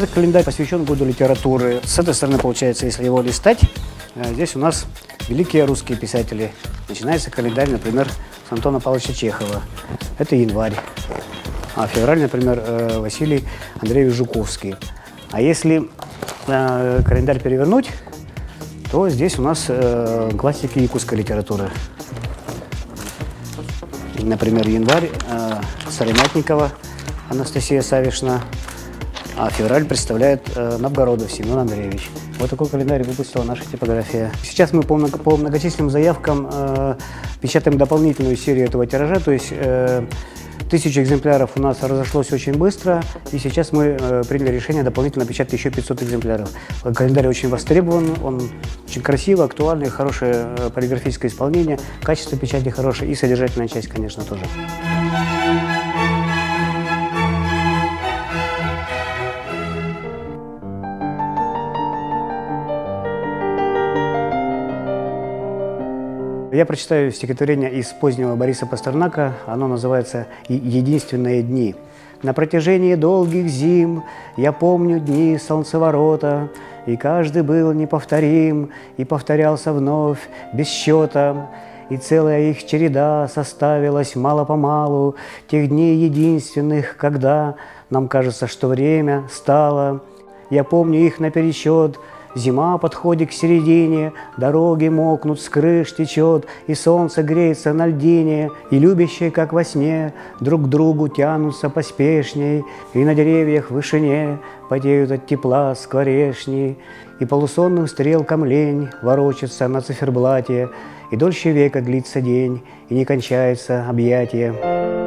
Этот календарь посвящен году литературы. С этой стороны, получается, если его листать, здесь у нас великие русские писатели. Начинается календарь, например, с Антона Павловича Чехова. Это январь. А февраль, например, Василий Андреевич Жуковский. А если календарь перевернуть, то здесь у нас классики якутской литературы. Например, январь Соломятникова Анастасия Савишна, а февраль представляет Новгородов Семен Андреевич. Вот такой календарь выпустила наша типография. Сейчас мы по многочисленным заявкам печатаем дополнительную серию этого тиража, то есть 1000 экземпляров у нас разошлось очень быстро, и сейчас мы приняли решение дополнительно печатать еще 500 экземпляров. Календарь очень востребован, он очень красивый, актуальный, хорошее полиграфическое исполнение, качество печати хорошее и содержательная часть, конечно, тоже. Я прочитаю стихотворение из позднего Бориса Пастернака. Оно называется «Единственные дни». На протяжении долгих зим я помню дни солнцеворота, и каждый был неповторим, и повторялся вновь без счета. И целая их череда составилась мало-помалу тех дней единственных, когда нам кажется, что время стало. Я помню их наперечет. Зима подходит к середине, дороги мокнут, с крыш течет, и солнце греется на льдине, и любящие, как во сне, друг к другу тянутся поспешней, и на деревьях в вышине потеют от тепла скворечни, и полусонным стрелкам лень ворочается на циферблате, и дольше века длится день, и не кончается объятие.